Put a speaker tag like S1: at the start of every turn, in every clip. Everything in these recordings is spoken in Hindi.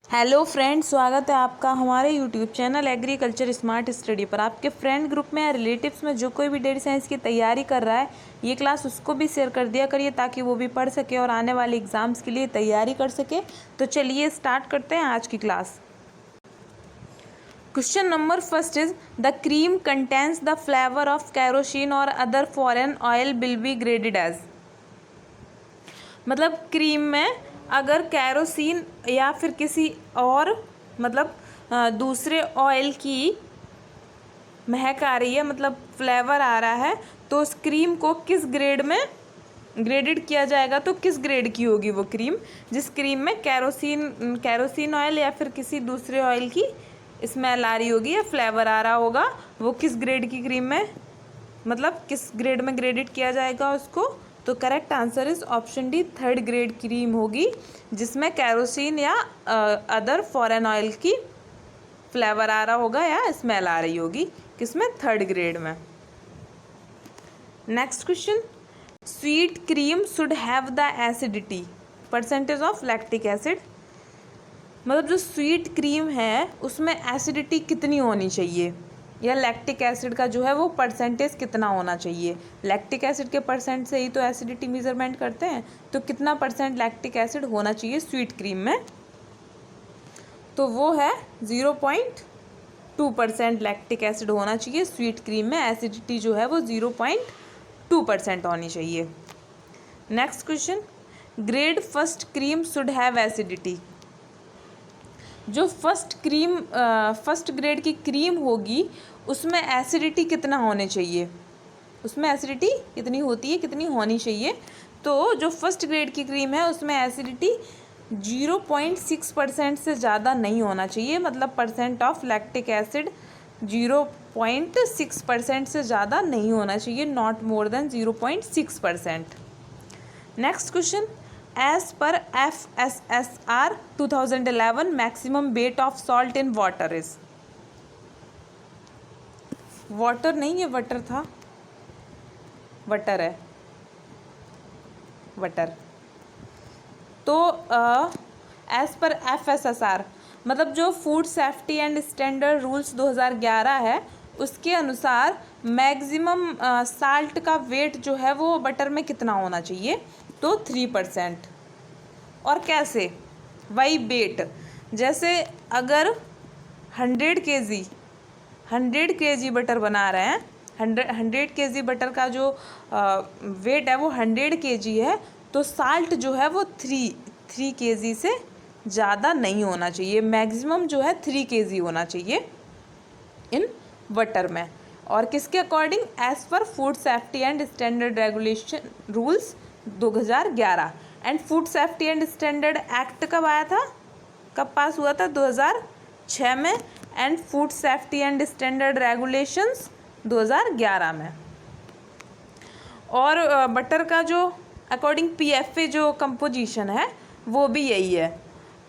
S1: हेलो फ्रेंड, स्वागत है आपका हमारे YouTube channel agriculture smart study पर। आपके फ्रेंड ग्रुप में या रिलेटिव्स में जो कोई भी डेटा साइंस की तैयारी कर रहा है, ये क्लास उसको भी शेयर कर दिया करिए ताकि वो भी पढ़ सके और आने वाले एग्जाम्स के लिए तैयारी कर सके। तो चलिए स्टार्ट करते हैं आज की class. Question number first is the cream contains the flavour of kerosene और other foreign oil will be graded as. मतलब क्रीम में अगर कैरोसिन या फिर किसी और दूसरे ऑयल की महक आ रही है, मतलब फ्लेवर आ रहा है, तो उस क्रीम को किस ग्रेड में ग्रेडेड किया जाएगा। तो किस ग्रेड की होगी वो क्रीम जिस क्रीम में कैरोसिन ऑयल या फिर किसी दूसरे ऑयल की स्मेल आ रही होगी या फ्लेवर आ रहा होगा, वो किस ग्रेड की क्रीम में, मतलब किस ग्रेड में ग्रेडेड किया जाएगा उसको। तो correct answer is option D, third grade cream होगी जिसमें कैरोसिन या अदर फॉरेन ऑयल की फ्लेवर आ रहा होगा या स्मेल आ रही होगी, किसमें, थर्ड ग्रेड में। Next question, sweet cream should have the acidity percentage of lactic acid. मतलब जो स्वीट क्रीम है उसमें एसिडिटी कितनी होनी चाहिए, या लैक्टिक एसिड का जो है वो परसेंटेज कितना होना चाहिए। लैक्टिक एसिड के परसेंट से ही तो एसिडिटी मेजरमेंट करते हैं, तो कितना परसेंट लैक्टिक एसिड होना चाहिए स्वीट क्रीम में। तो वो है 0.2% लैक्टिक एसिड होना चाहिए स्वीट क्रीम में। एसिडिटी जो है वो 0.2% होनी चाहिए। Next question, grade first cream should have acidity. जो फर्स्ट ग्रेड की क्रीम होगी उसमें एसिडिटी कितना होने चाहिए, उसमें एसिडिटी कितनी होती है, कितनी होनी चाहिए। तो जो फर्स्ट ग्रेड की क्रीम है उसमें एसिडिटी 0.6% से ज़्यादा नहीं होना चाहिए। मतलब परसेंट ऑफ लैक्टिक एसिड 0.6% से ज़्यादा नहीं होना चाहिए, not more than 0.6%। Next question, as per FSSR 2011 maximum weight of salt in water is. Water नहीं है, वटर था, वटर है, वटर। तो एज पर FSSR मतलब जो food safety and standard rules 2011 है, उसके अनुसार मैक्सिमम साल्ट का वेट जो है वो बटर में कितना होना चाहिए। तो 3%। और कैसे, वही वेट, जैसे अगर 100 kg बटर बना रहे हैं, 100 kg बटर का जो वेट है वो 100 kg है, तो साल्ट जो है वो 3 kg से ज़्यादा नहीं होना चाहिए। मैक्सिमम जो है 3 kg होना चाहिए इन बटर में। और किसके according, as per food safety and standard regulation rules 2011। And food safety and standard act कब आया था, कब पास हुआ था, 2006 में। And food safety and standard regulations 2011 में। और बटर का जो अकॉर्डिंग PFA जो कंपोजिशन है वो भी यही है।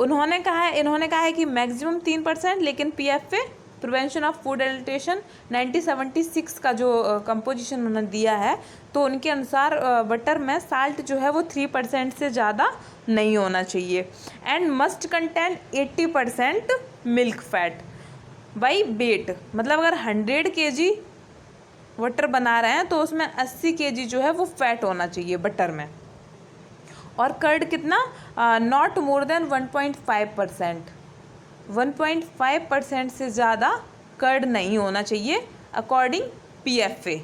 S1: इन्होंने कहा है कि मैक्सिमम 3%, लेकिन PFA prevention of food adulteration 1976 का जो कंपोजिशन उन्होंने दिया है, तो उनके अनुसार बटर में साल्ट जो है वो 3% से ज़्यादा नहीं होना चाहिए। And must contain 80% milk fat by wait. मतलब अगर 100 kg बटर बना रहे हैं तो उसमें 80 kg जो है वो फैट होना चाहिए बटर में। और कर्ड कितना, नॉट मोर देन 1.5%। 1.5% से ज़्यादा कर्ड नहीं होना चाहिए अकॉर्डिंग PFA।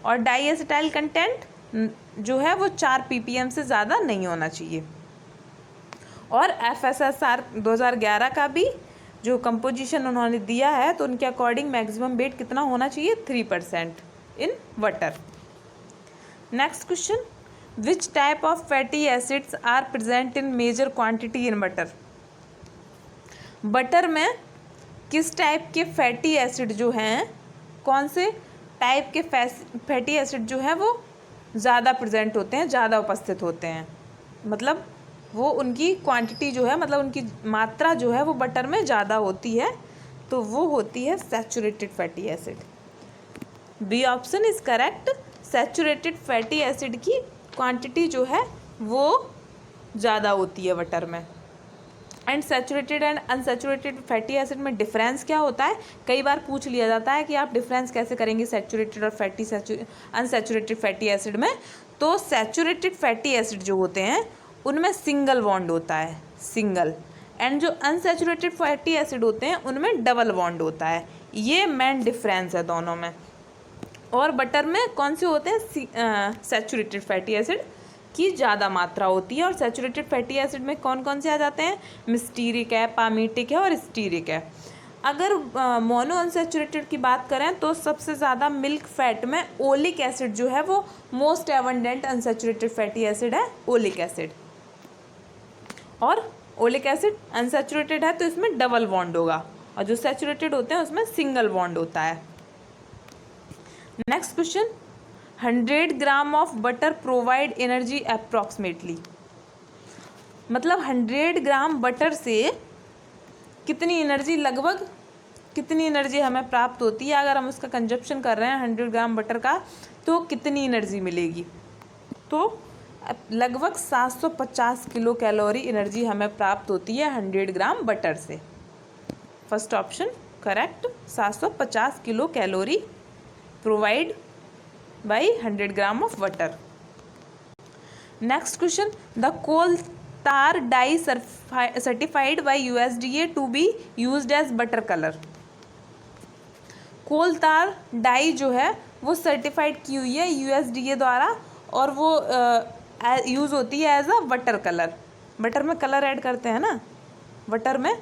S1: और डाईएसिटाइल कंटेंट जो है वो 4 ppm से ज़्यादा नहीं होना चाहिए। और FSSR 2011 का भी जो कंपोजिशन उन्होंने दिया है, तो उनके अकॉर्डिंग मैक्सिमम वेट कितना होना चाहिए, 3% in water. Next question, which type of fatty acids are present in major quantity in butter. Butter में किस टाइप के फैटी एसिड जो हैं, कौन से टाइप के फैटी एसिड जो हैं वो ज़्यादा प्रेजेंट होते हैं, ज़्यादा उपस्थित होते हैं। मतलब वो उनकी क्वांटिटी जो है, मतलब उनकी मात्रा जो है वो बटर में ज़्यादा होती है, तो वो होती है saturated fatty acid. B option is correct. Saturated fatty acid की क्वांटिटी जो है वो ज़्यादा होती है बटर में। And saturated and unsaturated fatty acid में डिफरेंस क्या होता है, कई बार पूछ लिया जाता है कि आप डिफरेंस कैसे करेंगे सैचुरेटेड और अनसैचुरेटेड फैटी एसिड में। तो सैचुरेटेड फैटी एसिड जो होते हैं उनमें सिंगल बॉन्ड होता है, सिंगल, एंड जो अनसैचुरेटेड फैटी एसिड होते हैं उनमें डबल बॉन्ड होता है। ये मेन डिफरेंस है दोनों में। और बटर में कौन से होते हैं, सैचुरेटेड फैटी एसिड की ज़्यादा मात्रा होती है। और सैचुरेटेड फैटी एसिड में कौन कौन से आ जाते हैं, मिस्टीरिक है, पामीटिक है और स्टीरिक है। अगर मोनो अनसैचुरेटेड की बात करें तो सबसे ज़्यादा मिल्क फैट में ओलिक एसिड जो है वो most abundant unsaturated fatty acid है, ओलिक एसिड। और ओलिक एसिड अनसैचुरेटेड है तो इसमें डबल बॉन्ड होगा, और जो सैचुरेटेड होते हैं उसमें सिंगल बॉन्ड होता है। Next question, 100 gram of butter provide energy approximately. मतलब 100 ग्राम बटर से कितनी एनर्जी, लगभग कितनी एनर्जी हमें प्राप्त होती है। अगर हम उसका कंजप्शन कर रहे हैं 100 ग्राम बटर का तो कितनी एनर्जी मिलेगी, तो लगभग 750 किलो कैलोरी एनर्जी हमें प्राप्त होती है 100 ग्राम बटर से। First option correct, 750 kilo calorie provide by 100 gram of butter. Next question, the coal tar dye certified by USDA to be used as butter colour. Coal tar dye जो है वो सर्टिफाइड की हुई है USDA द्वारा, और वो यूज़ होती है as a butter colour. Butter में कलर ऐड करते हैं ना, बटर में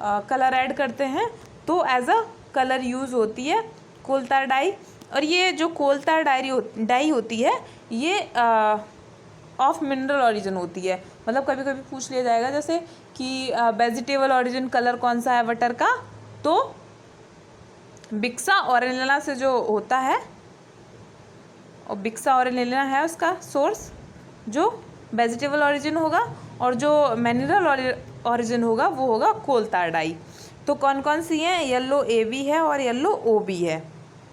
S1: कलर ऐड करते हैं तो एज अ कलर यूज़ होती है कोल तार डाई। और ये जो कोल तार डाई होती है ये ऑफ मिनरल ऑरिजिन होती है। मतलब कभी कभी पूछ लिया जाएगा जैसे कि वेजिटेबल ऑरिजिन कलर कौन सा है बटर का, तो बिक्सा ऑरेलिना से जो होता है, और बिक्सा ऑरेलिना है उसका सोर्स जो वेजिटेबल ऑरिजिन होगा, और जो मिनरल ऑरिजिन होगा वो होगा कोल तार डाई। तो कौन कौन सी हैं, येलो AB है और येलो OB है,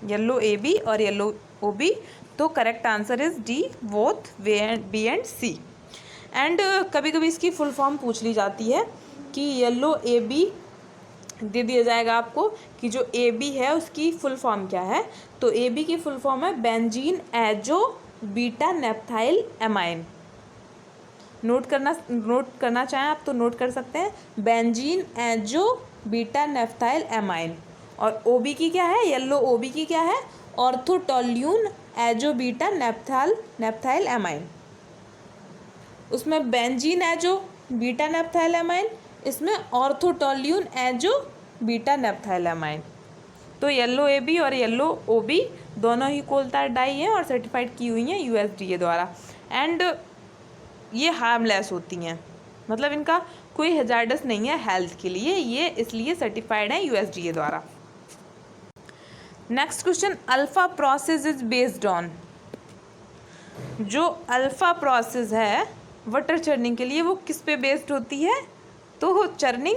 S1: येलो AB और येलो OB। तो correct answer is D, both B and C। And कभी कभी इसकी फुल फॉर्म पूछ ली जाती है कि येलो AB दे दिया जाएगा आपको कि जो AB है उसकी फुल फॉर्म क्या है। तो AB की फुल फॉर्म है benzene azo beta naphthyl amine. Note करना चाहें आप तो नोट कर सकते हैं, benzene azo beta naphthyl amine. और OB की क्या है, येलो OB की क्या है, ऑर्थोटोल्यून एजो बीटा नेप्थाइल एमाइन। उसमें benzene azo beta naphthyl amine, इसमें ऑर्थोटोल्यून एजो बीटा नेप्थाइल एमाइन। तो येलो AB और येलो OB दोनों ही कोल तार डाई हैं और सर्टिफाइड की हुई हैं USDA द्वारा। एंड ये हार्मलेस होती हैं, मतलब इनका कोई हैजार्डस नहीं है हेल्थ के लिए, ये इसलिए सर्टिफाइड है USDA द्वारा। Next question, alpha process is based on. जो अल्फा प्रोसेस है बटर चर्निंग के लिए वो किस पे बेस्ड होती है, तो churning,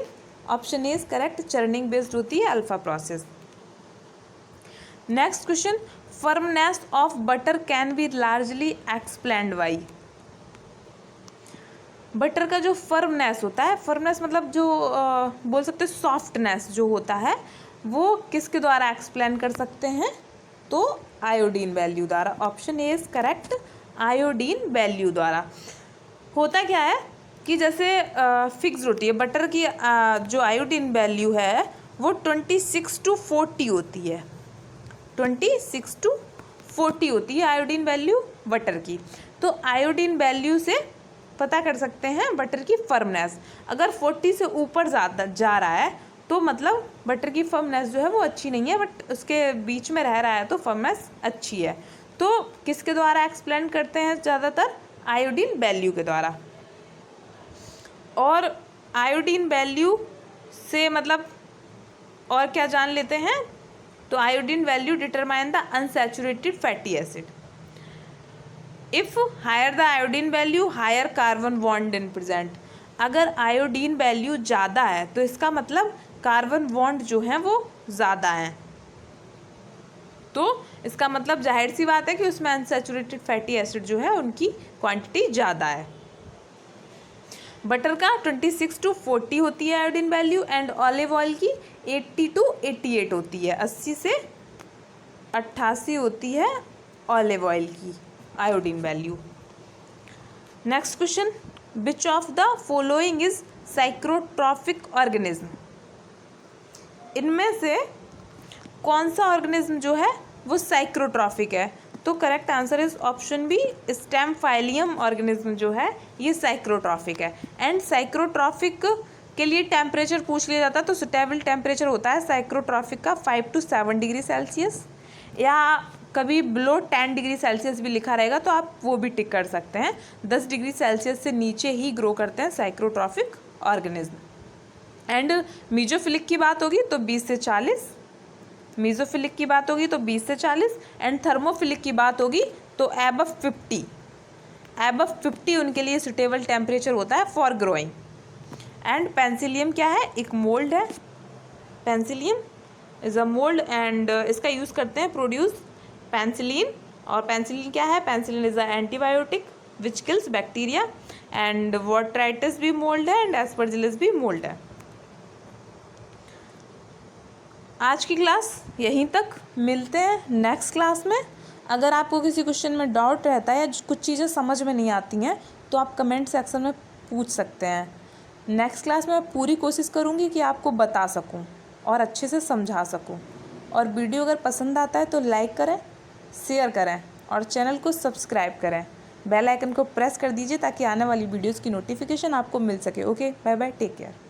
S1: option A is correct, churning based होती है alpha process. Next question, firmness of butter can be largely explained by. Butter का जो फर्मनेस होता है, फर्मनेस मतलब जो बोल सकते हैं सॉफ्टनेस जो होता है, वो किसके द्वारा एक्सप्लेन कर सकते हैं, तो आयोडीन वैल्यू द्वारा। Option A is correct, iodine value द्वारा। होता क्या है कि जैसे फिक्स होती है बटर की जो आयोडीन वैल्यू है वो 26 to 40 होती है, 26 to 40 होती है आयोडीन वैल्यू बटर की। तो आयोडीन वैल्यू से पता कर सकते हैं बटर की फर्मनेस। अगर 40 से ऊपर ज़्यादा जा रहा है तो मतलब बटर की फर्मनेस जो है वो अच्छी नहीं है, बट उसके बीच में रह रहा है तो फर्मनेस अच्छी है। तो किसके द्वारा एक्सप्लेन करते हैं ज़्यादातर, आयोडीन वैल्यू के द्वारा। और आयोडीन वैल्यू से मतलब और क्या जान लेते हैं, तो iodine value determine the unsaturated fatty acid. If higher the iodine value higher carbon bond in present. अगर आयोडीन वैल्यू ज़्यादा है तो इसका मतलब कार्बन बॉन्ड जो हैं वो ज़्यादा हैं, तो इसका मतलब जाहिर सी बात है कि उसमें अनसैचुरेटेड फैटी एसिड जो है उनकी क्वांटिटी ज़्यादा है। बटर का 26 to 40 होती है iodine value, and olive oil की 80 to 88 होती है, 80 से 88 होती है ऑलिव ऑयल की iodine value. Next question, which of the following is psychrotrophic organism? इनमें से कौन सा ऑर्गेनिज्म जो है वो साइक्रोट्रॉफिक है? तो correct answer is option B, Stemphylium organism जो है ये साइक्रोट्रॉफिक है। एंड साइक्रोट्रॉफिक के लिए टेम्परेचर पूछ लिया जाता है, तो सुटेबल टेम्परेचर होता है साइक्रोट्रॉफिक का 5 to 7 डिग्री सेल्सियस, या कभी बिलो 10 डिग्री सेल्सियस भी लिखा रहेगा तो आप वो भी टिक कर सकते हैं। 10 डिग्री सेल्सियस से नीचे ही ग्रो करते हैं साइक्रोट्रॉफिक ऑर्गेनिज्म। एंड मीजोफिलिक की बात होगी तो 20 से 40, मीजोफिलिक की बात होगी तो 20 से 40, एंड थर्मोफिलिक की बात होगी तो अबव 50, अबव 50 उनके लिए सुटेबल टेम्परेचर होता है फॉर ग्रोइंग। एंड पेंसिलियम क्या है? एक मोल्ड है, penicillium is a mould, and इसका यूज़ करते हैं प्रोड्यूस पेंसिलिन। और पेंसिलिन क्या है? Penicillin is a antibiotic which kills bacteria, and Botrytis भी मोल्ड है, एंड एस्परजिलस भी मोल्ड है। आज की क्लास यहीं तक, मिलते हैं नेक्स्ट क्लास में। अगर आपको किसी क्वेश्चन में डाउट रहता है या कुछ चीज़ें समझ में नहीं आती हैं तो आप कमेंट सेक्शन में पूछ सकते हैं। नेक्स्ट क्लास में मैं पूरी कोशिश करूँगी कि आपको बता सकूँ और अच्छे से समझा सकूँ। और वीडियो अगर पसंद आता है तो लाइक करें, शेयर करें और चैनल को सब्सक्राइब करें। बेल आइकन को प्रेस कर दीजिए ताकि आने वाली वीडियोज़ की नोटिफिकेशन आपको मिल सके। Okay, bye bye, take care.